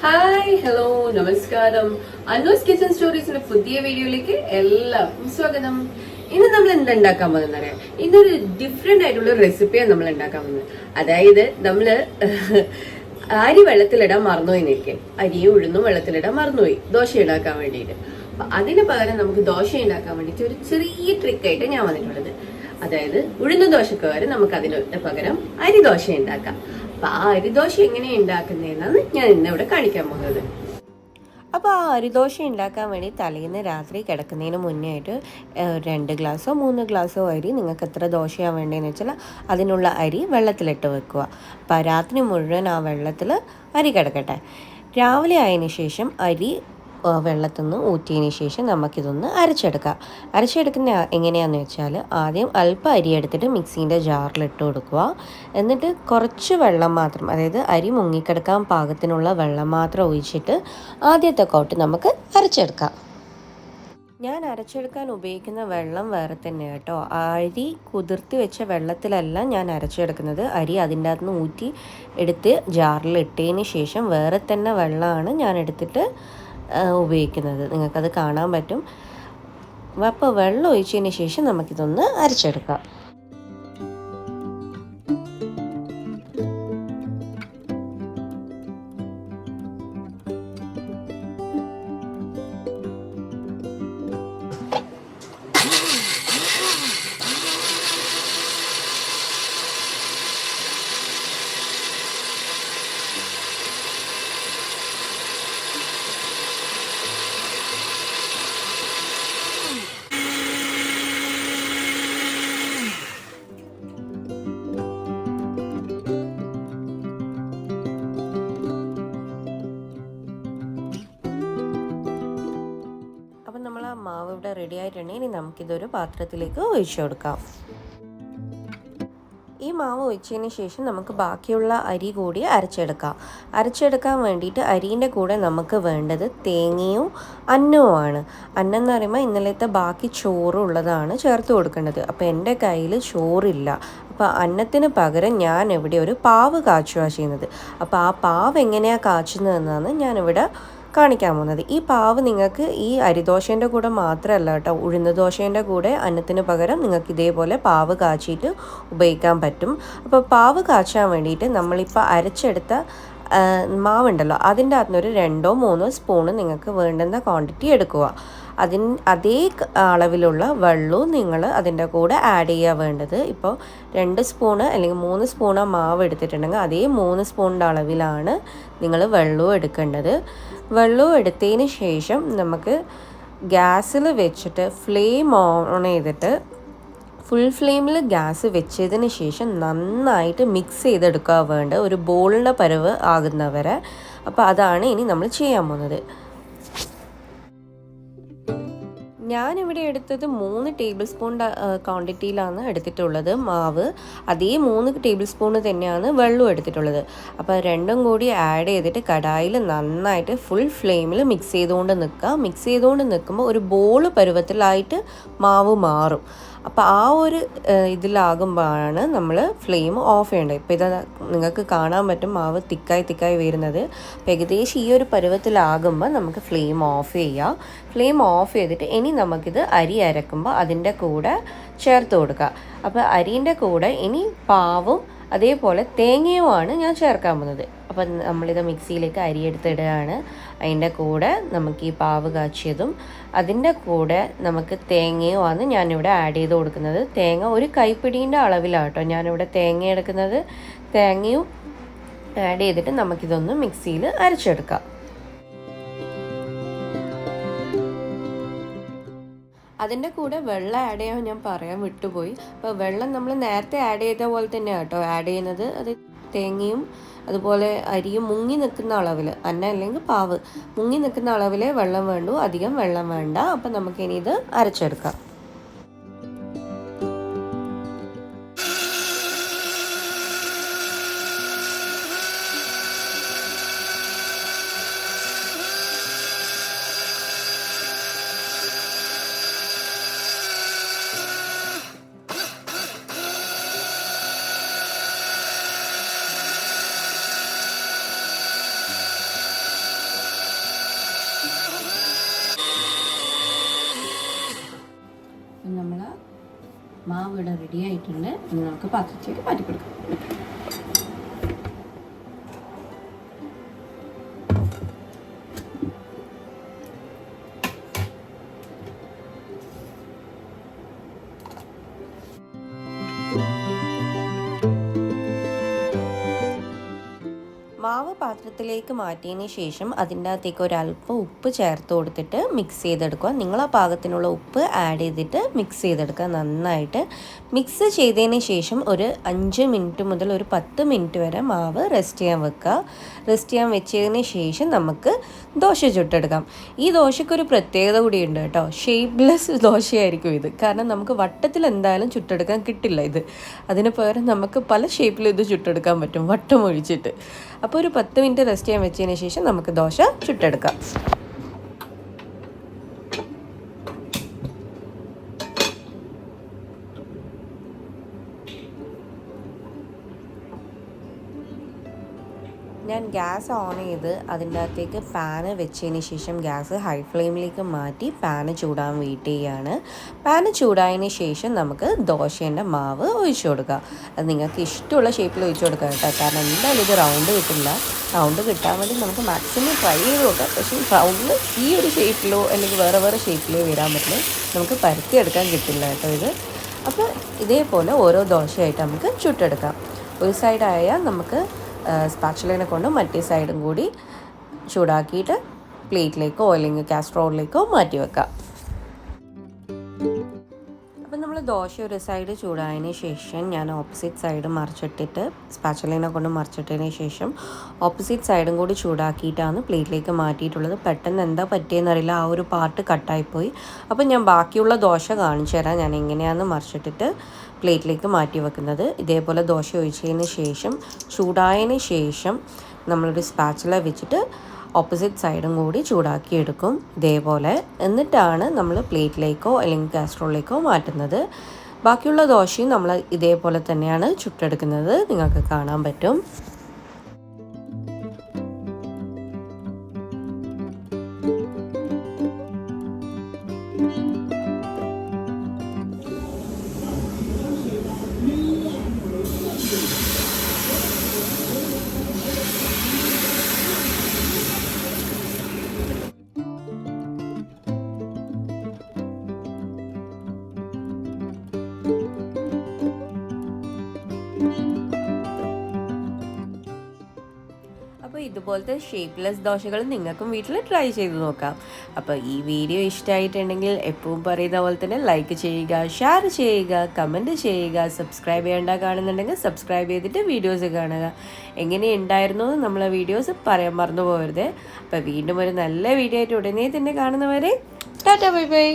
Hi hello നമസ്കാരം. അന്നൂസ് kitchen സ്റ്റോറീസിന്റെ പുതിയ വീഡിയോയിലേക്ക് എല്ലാവർക്കും സ്വാഗതം. ഇന്ന് നമ്മൾ എന്താ ഉണ്ടാക്കാൻ പോകുന്നത് അറിയാം. ഇന്നൊരു ഡിഫറെന്റ് ആയിട്ടുള്ള റെസിപ്പിയാണ് നമ്മൾ ഉണ്ടാക്കാൻ പോകുന്നത്. അതായത് നമ്മള് അരി വെള്ളത്തിലിടാൻ മറന്നുപോയി നിൽക്കും. അരിയും ഉഴുന്നും വെള്ളത്തിലിടാൻ മറന്നുപോയി ദോശ ഉണ്ടാക്കാൻ വേണ്ടിയിട്ട്. അപ്പൊ അതിന് പകരം നമുക്ക് ദോശ ഉണ്ടാക്കാൻ വേണ്ടിയിട്ട് ഒരു ചെറിയ ട്രിക്കായിട്ട് ഞാൻ വന്നിട്ടുള്ളത്. അതായത് ഉഴുന്ന ദോശക്ക് പകരം നമുക്ക് അതിന് പകരം അരിദോശ ഉണ്ടാക്കാം. അപ്പൊ ആ അരിദോശ എങ്ങനെയാണ് ഉണ്ടാക്കുന്നതെന്നാണ് ഞാൻ ഇന്നിവിടെ കാണിക്കാൻ പോകുന്നത്. അപ്പോൾ ആ അരിദോശ ഉണ്ടാക്കാൻ വേണ്ടി തലേന്ന് രാത്രി കിടക്കുന്നതിന് മുന്നേ ആയിട്ട് 2 ഗ്ലാസ്സോ 3 ഗ്ലാസ്സോ അരി നിങ്ങൾക്ക് എത്ര ദോശയാണ് വേണ്ടതെന്ന് വെച്ചാൽ അതിനുള്ള അരി വെള്ളത്തിലിട്ട് വെക്കുക. അപ്പോൾ രാത്രി മുഴുവൻ ആ വെള്ളത്തിൽ അരി കിടക്കട്ടെ. രാവിലെ ആയതിനു ശേഷം അരി വെള്ളത്തിൽ നിന്ന് ഊറ്റിയതിന് ശേഷം നമുക്കിതൊന്ന് അരച്ചെടുക്കുന്ന എങ്ങനെയാണെന്ന് വെച്ചാൽ ആദ്യം അല്പം അരി എടുത്തിട്ട് മിക്സീൻ്റെ ജാറിലിട്ട് കൊടുക്കുക. എന്നിട്ട് കുറച്ച് വെള്ളം മാത്രം, അതായത് അരി മുങ്ങിക്കിടക്കാൻ പാകത്തിനുള്ള വെള്ളം മാത്രം ഒഴിച്ചിട്ട് ആദ്യത്തെ കോട്ട് നമുക്ക് അരച്ചെടുക്കാം. ഞാൻ അരച്ചെടുക്കാൻ ഉപയോഗിക്കുന്ന വെള്ളം വേറെ തന്നെ കേട്ടോ. അരി കുതിർത്തി വെച്ച വെള്ളത്തിലല്ല ഞാൻ അരച്ചെടുക്കുന്നത്. അരി അതിൻ്റെ അകത്ത് നിന്ന് ഊറ്റി എടുത്ത് ജാറിൽ ഇട്ടതിന് ശേഷം വേറെ തന്നെ വെള്ളമാണ് ഞാൻ എടുത്തിട്ട് ഉപയോഗിക്കുന്നത്. നിങ്ങൾക്കത് കാണാൻ പറ്റും. അപ്പോൾ വെള്ളം ഒഴിച്ചതിന് ശേഷം നമുക്കിതൊന്ന് അരച്ചെടുക്കാം. നമ്മൾ ആ മാവ് ഇവിടെ റെഡി ആയിട്ടുണ്ടെങ്കിൽ ഇനി നമുക്കിതൊരു പാത്രത്തിലേക്ക് ഒഴിച്ചു കൊടുക്കാം. ഈ മാവ് ഒഴിച്ചതിന് ശേഷം നമുക്ക് ബാക്കിയുള്ള അരി കൂടി അരച്ചെടുക്കാൻ വേണ്ടിയിട്ട് അരീൻ്റെ കൂടെ നമുക്ക് വേണ്ടത് തേങ്ങയും അന്നവുമാണ്. അന്നം എന്ന് പറയുമ്പോൾ ഇന്നലത്തെ ബാക്കി ചോറുള്ളതാണ് ചേർത്ത് കൊടുക്കേണ്ടത്. അപ്പോൾ എൻ്റെ കയ്യിൽ ചോറില്ല. അപ്പോൾ അന്നത്തിന് പകരം ഞാൻ ഇവിടെ ഒരു പാവ് കാച്ചുകയാണ് ചെയ്യുന്നത്. അപ്പോൾ ആ പാവ് എങ്ങനെയാണ് കാച്ചുന്നതെന്നാണ് ഞാനിവിടെ കാണിക്കാൻ പോകുന്നത്. ഈ പാവ് നിങ്ങൾക്ക് ഈ അരിദോശേൻ്റെ കൂടെ മാത്രമല്ല കേട്ടോ, ഉഴുന്ന ദോശേൻ്റെ കൂടെ അന്നത്തിന് പകരം നിങ്ങൾക്ക് ഇതേപോലെ പാവ് കാച്ചിയിട്ട് ഉപയോഗിക്കാൻ പറ്റും. അപ്പോൾ പാവ് കാച്ചാൻ വേണ്ടിയിട്ട് നമ്മളിപ്പോൾ അരച്ചെടുത്ത മാവുണ്ടല്ലോ അതിൻ്റെ അകത്തുനിന്നൊരു 2-3 സ്പൂണ് നിങ്ങൾക്ക് വേണ്ടുന്ന ക്വാണ്ടിറ്റി എടുക്കുക. അതേ അളവിലുള്ള വെള്ളവും നിങ്ങൾ അതിൻ്റെ കൂടെ ആഡ് ചെയ്യുക വേണ്ടത്. ഇപ്പോൾ 2 സ്പൂണ് അല്ലെങ്കിൽ 3 സ്പൂണ് മാവ് എടുത്തിട്ടുണ്ടെങ്കിൽ അതേ 3 സ്പൂണിൻ്റെ അളവിലാണ് നിങ്ങൾ വെള്ളവും എടുക്കേണ്ടത്. വെള്ളവും എടുത്തതിന് ശേഷം നമുക്ക് ഗ്യാസിൽ വെച്ചിട്ട് ഫ്ലെയിം ഓൺ ചെയ്തിട്ട് ഫുൾ ഫ്ലെയിമിൽ ഗ്യാസ് വെച്ചതിന് ശേഷം നന്നായിട്ട് മിക്സ് ചെയ്തെടുക്കുക വേണ്ട, ഒരു ബോളിൻ്റെ പരുവ് ആകുന്നവരെ. അപ്പോൾ അതാണ് ഇനി നമ്മൾ ചെയ്യാൻ പോകുന്നത്. ഞാനിവിടെ എടുത്തത് 3 ടേബിൾ സ്പൂൺ ക്വാണ്ടിറ്റിയിലാണ് എടുത്തിട്ടുള്ളത് മാവ്. അതേ 3 ടേബിൾ സ്പൂൺ തന്നെയാണ് വെള്ളം എടുത്തിട്ടുള്ളത്. അപ്പോൾ രണ്ടും കൂടി ആഡ് ചെയ്തിട്ട് കടായിൽ നന്നായിട്ട് ഫുൾ ഫ്ലെയിമിൽ മിക്സ് ചെയ്തുകൊണ്ട് നിൽക്കുമ്പോൾ ഒരു ബോൾ പരുവത്തിലായിട്ട് മാവ് മാറും. അപ്പോൾ ആ ഒരു ഇതിലാകുമ്പോഴാണ് നമ്മൾ ഫ്ലെയിം ഓഫ് ചെയ്യേണ്ടത്. ഇപ്പോൾ ഇത് നിങ്ങൾക്ക് കാണാൻ പറ്റും മാവ് തിക്കായി വരുന്നത്. അപ്പോൾ ഏകദേശം ഈ ഒരു പരുവത്തിലാകുമ്പോൾ നമുക്ക് ഫ്ലെയിം ഓഫ് ചെയ്യാം. ഫ്ലെയിം ഓഫ് ചെയ്തിട്ട് ഇനി നമുക്കിത് അരി അരക്കുമ്പോൾ അതിൻ്റെ കൂടെ ചേർത്ത് കൊടുക്കുക. അപ്പോൾ അരിൻ്റെ കൂടെ ഇനി പാവും അതേപോലെ തേങ്ങയുമാണ് ഞാൻ ചേർക്കാൻ പോകുന്നത്. അപ്പം നമ്മളിത് മിക്സിയിലേക്ക് അരി എടുത്തിടുകയാണ്. അതിൻ്റെ കൂടെ നമുക്ക് ഈ പാവ് കാച്ചിയതും അതിൻ്റെ കൂടെ നമുക്ക് തേങ്ങയുമാണ് ഞാനിവിടെ ആഡ് ചെയ്ത് കൊടുക്കുന്നത്. തേങ്ങ ഒരു കൈപ്പിടീൻ്റെ അളവിലാട്ടോ ഞാനിവിടെ തേങ്ങ എടുക്കുന്നത്. തേങ്ങയും ആഡ് ചെയ്തിട്ട് നമുക്കിതൊന്ന് മിക്സിയിൽ അരച്ചെടുക്കാം. അതിൻ്റെ കൂടെ വെള്ളം ആഡ് ചെയ്യാൻ ഞാൻ പറയാൻ വിട്ടുപോയി. അപ്പോൾ വെള്ളം നമ്മൾ നേരത്തെ ആഡ് ചെയ്ത പോലെ തന്നെയാണ് കേട്ടോ ആഡ് ചെയ്യുന്നത്. അത് തേങ്ങയും അതുപോലെ അരിയും മുങ്ങി നിൽക്കുന്ന അളവിൽ, അന്ന അല്ലെങ്കിൽ പാവ് മുങ്ങി നിൽക്കുന്ന അളവിലേ വെള്ളം വേണ്ടൂ, അധികം വെള്ളം വേണ്ട. അപ്പം നമുക്കിനി ഇത് അരച്ചെടുക്കാം. നമ്മൾ മാവ് ഇവിടെ റെഡി ആയിട്ടുണ്ട്. ഇനി നമുക്ക് പാത്രത്തിലേക്ക് മാറ്റി കൊടുക്കാം. മാവ് പാത്രത്തിലേക്ക് മാറ്റിയതിന് ശേഷം അതിൻ്റെ അകത്തേക്ക് ഒരല്പം ഉപ്പ് ചേർത്ത് കൊടുത്തിട്ട് മിക്സ് ചെയ്തെടുക്കുക. നിങ്ങൾ ആ പാകത്തിനുള്ള ഉപ്പ് ആഡ് ചെയ്തിട്ട് മിക്സ് ചെയ്തെടുക്കുക. നന്നായിട്ട് മിക്സ് ചെയ്തതിന് ശേഷം ഒരു 5 മിനിറ്റ് മുതൽ ഒരു 10 മിനിറ്റ് വരെ മാവ് റെസ്റ്റ് ചെയ്യാൻ വെക്കുക. റെസ്റ്റ് ചെയ്യാൻ വെച്ചതിന് ശേഷം നമുക്ക് ദോശ ചുട്ടെടുക്കാം. ഈ ദോശയ്ക്കൊരു പ്രത്യേകത കൂടിയുണ്ട് കേട്ടോ. ഷേപ്പ്ലെസ് ദോശയായിരിക്കും ഇത്. കാരണം നമുക്ക് വട്ടത്തിൽ എന്തായാലും ചുട്ടെടുക്കാൻ കിട്ടില്ല ഇത്. അതിന് പകരം നമുക്ക് പല ഷേപ്പിൽ ഇത് ചുട്ടെടുക്കാൻ പറ്റും, വട്ടം ഒഴിച്ചിട്ട്. അപ്പോൾ ഒരു 10 മിനിറ്റ് റെസ്റ്റ് ചെയ്യാൻ വെച്ചതിന് ശേഷം നമുക്ക് ദോശ ചുട്ടെടുക്കാം. ഞാൻ ഗ്യാസ് ഓൺ ചെയ്ത് അതിൻ്റെ അകത്തേക്ക് പാന് വെച്ചതിന് ശേഷം ഗ്യാസ് ഹൈ ഫ്ലെയിമിലേക്ക് മാറ്റി പാന് ചൂടാൻ വെയിറ്റ് ചെയ്യുകയാണ്. പാന് ചൂടായതിന് ശേഷം നമുക്ക് ദോശേൻ്റെ മാവ് ഒഴിച്ചു കൊടുക്കുക. അത് നിങ്ങൾക്ക് ഇഷ്ടമുള്ള ഷേപ്പിൽ ഒഴിച്ചു കൊടുക്കുക കേട്ടോ. കാരണം എന്തായാലും ഇത് റൗണ്ട് കിട്ടില്ല. റൗണ്ട് കിട്ടാൻ വേണ്ടി നമുക്ക് മാക്സിമം ട്രൈ ചെയ്ത് നോക്കാം. പക്ഷേ റൗണ്ടിൽ ഈ ഒരു ഷേപ്പിലോ അല്ലെങ്കിൽ വേറെ ഷേപ്പിലോ വരാൻ പറ്റില്ല. നമുക്ക് പരത്തിയെടുക്കാൻ കിട്ടില്ല കേട്ടോ ഇത്. അപ്പോൾ ഇതേപോലെ ഓരോ ദോശയായിട്ട് നമുക്ക് ചുട്ടെടുക്കാം. ഒരു സൈഡായാൽ നമുക്ക് സ്പാച്ചുലേനെ കൊണ്ട് മറ്റേ സൈഡും കൂടി ചൂടാക്കിയിട്ട് പ്ലേറ്റിലേക്കോ അല്ലെങ്കിൽ കാസ്ട്രോളിലേക്കോ മാറ്റി വെക്കാം. അപ്പം നമ്മൾ ദോശ ഒരു സൈഡ് ചൂടായതിന് ശേഷം ഞാൻ ഓപ്പോസിറ്റ് സൈഡ് മറിച്ചിട്ടിട്ട് സ്പാച്ചുലേനെ കൊണ്ട് മറിച്ചിട്ടതിന് ശേഷം ഓപ്പോസിറ്റ് സൈഡും കൂടി ചൂടാക്കിയിട്ടാണ് പ്ലേറ്റിലേക്ക് മാറ്റിയിട്ടുള്ളത്. പെട്ടെന്ന് എന്താ പറ്റിയെന്നറിയില്ല, ആ ഒരു പാർട്ട് കട്ടായിപ്പോയി. അപ്പം ഞാൻ ബാക്കിയുള്ള ദോശ കാണിച്ചു തരാം ഞാൻ എങ്ങനെയാണെന്ന് മറിച്ചിട്ടിട്ട് പ്ലേറ്റിലേക്ക് മാറ്റി വെക്കുന്നത്. ഇതേപോലെ ദോശ ഒഴിച്ചതിന് ശേഷം ചൂടായതിന് ശേഷം നമ്മളൊരു സ്പാച്ചുല വെച്ചിട്ട് ഓപ്പോസിറ്റ് സൈഡും കൂടി ചൂടാക്കിയെടുക്കും ഇതേപോലെ. എന്നിട്ടാണ് നമ്മൾ പ്ലേറ്റിലേക്കോ അല്ലെങ്കിൽ കാസ്ട്രോളിലേക്കോ മാറ്റുന്നത്. ബാക്കിയുള്ള ദോശയും നമ്മൾ ഇതേപോലെ തന്നെയാണ് ചുട്ടെടുക്കുന്നത്, നിങ്ങൾക്ക് കാണാൻ പറ്റും. അപ്പോൾ ഇതുപോലത്തെ ഷേപ്പ്ലെസ് ദോശകൾ നിങ്ങൾക്കും വീട്ടിൽ ട്രൈ ചെയ്ത് നോക്കാം. അപ്പോൾ ഈ വീഡിയോ ഇഷ്ടമായിട്ടുണ്ടെങ്കിൽ എപ്പോഴും പറയുന്ന പോലെ തന്നെ ലൈക്ക് ചെയ്യുക, ഷെയർ ചെയ്യുക, കമൻറ്റ് ചെയ്യുക. സബ്സ്ക്രൈബ് ചെയ്യേണ്ട കാണുന്നുണ്ടെങ്കിൽ സബ്സ്ക്രൈബ് ചെയ്തിട്ട് വീഡിയോസ് കാണുക. എങ്ങനെയുണ്ടായിരുന്നു നമ്മളെ വീഡിയോസ് പറയാൻ മറന്നു പോകരുത്. അപ്പോൾ വീണ്ടും ഒരു നല്ല വീഡിയോ ആയിട്ട് ഉടനെ തന്നെ കാണുന്നവരെ ടാറ്റാ ബൈ ബൈ.